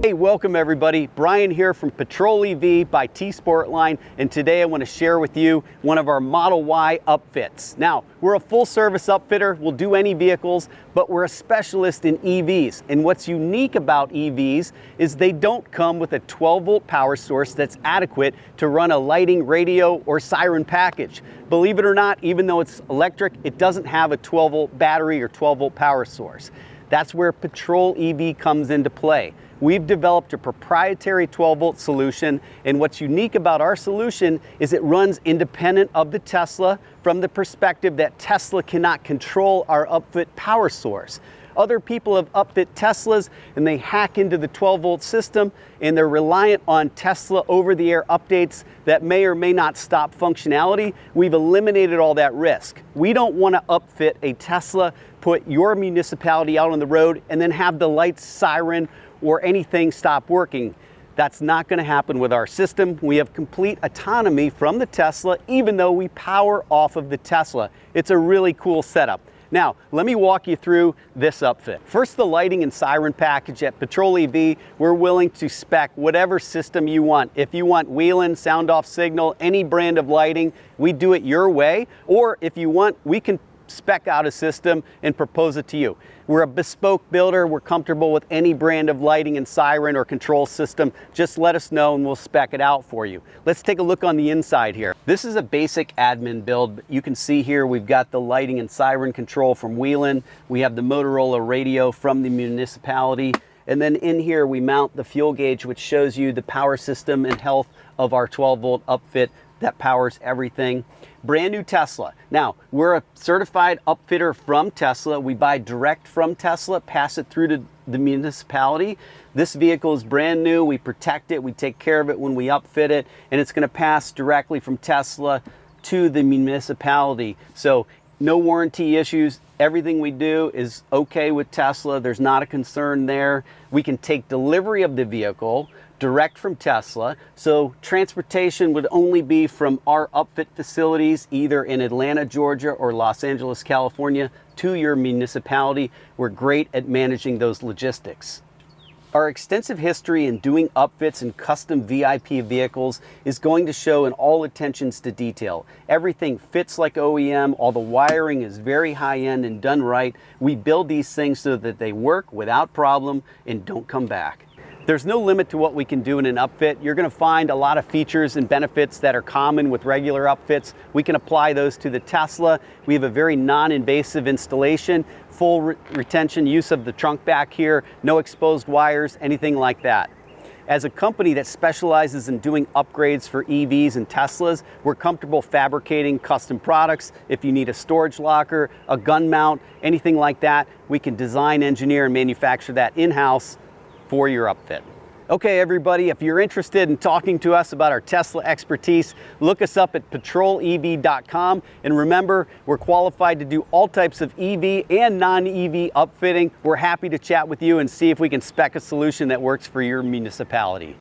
Hey, welcome everybody. Brian here from Patrol EV by T-Sportline, and today I want to share with you one of our Model Y upfits. Now, we're a full service upfitter, we'll do any vehicles, but we're a specialist in EVs. And what's unique about EVs is they don't come with a 12-volt power source that's adequate to run a lighting, radio, or siren package. Believe it or not, even though it's electric, it doesn't have a 12-volt battery or 12-volt power source. That's where Patrol EV comes into play. We've developed a proprietary 12-volt solution, and what's unique about our solution is it runs independent of the Tesla from the perspective that Tesla cannot control our upfit power source. Other people have upfit Teslas and they hack into the 12-volt system and they're reliant on Tesla over-the-air updates that may or may not stop functionality. We've eliminated all that risk. We don't want to upfit a Tesla, put your municipality out on the road, and then have the lights, siren, or anything stop working. That's not going to happen with our system. We have complete autonomy from the Tesla, even though we power off of the Tesla. It's a really cool setup. Now, let me walk you through this upfit. First, the lighting and siren package. At Patrol EV, we're willing to spec whatever system you want. If you want wheel-in, sound-off signal, any brand of lighting, we do it your way. Or if you want, we can spec out a system and propose it to you. We're a bespoke builder. We're comfortable with any brand of lighting and siren or control system. Just let us know and we'll spec it out for you. Let's take a look on the inside here. This is a basic admin build. You can see here we've got the lighting and siren control from Wheelin. We have the Motorola radio from the Municipality. And then in here we mount the fuel gauge, which shows you the power system and health of our 12-volt upfit that powers everything. Brand new Tesla. Now, we're a certified upfitter from Tesla. We buy direct from Tesla, pass it through to the municipality. This vehicle is brand new. We protect it. We take care of it when we upfit it, and it's going to pass directly from Tesla to the municipality. So no warranty issues. Everything we do is okay with Tesla. There's not a concern there. We can take delivery of the vehicle direct from Tesla, so transportation would only be from our upfit facilities either in Atlanta, Georgia or Los Angeles, California to your municipality. We're great at managing those logistics. Our extensive history in doing upfits and custom VIP vehicles is going to show in all attentions to detail. Everything fits like OEM, all the wiring is very high-end and done right. We build these things so that they work without problem and don't come back. There's no limit to what we can do in an upfit. You're going to find a lot of features and benefits that are common with regular upfits. We can apply those to the Tesla. We have a very non-invasive installation, full retention use of the trunk back here, no exposed wires, anything like that. As a company that specializes in doing upgrades for EVs and Teslas, we're comfortable fabricating custom products. If you need a storage locker, a gun mount, anything like that, we can design, engineer, and manufacture that in-house for your upfit. Okay, everybody, if you're interested in talking to us about our Tesla expertise, look us up at patrolev.com. And remember, we're qualified to do all types of EV and non-EV upfitting. We're happy to chat with you and see if we can spec a solution that works for your municipality.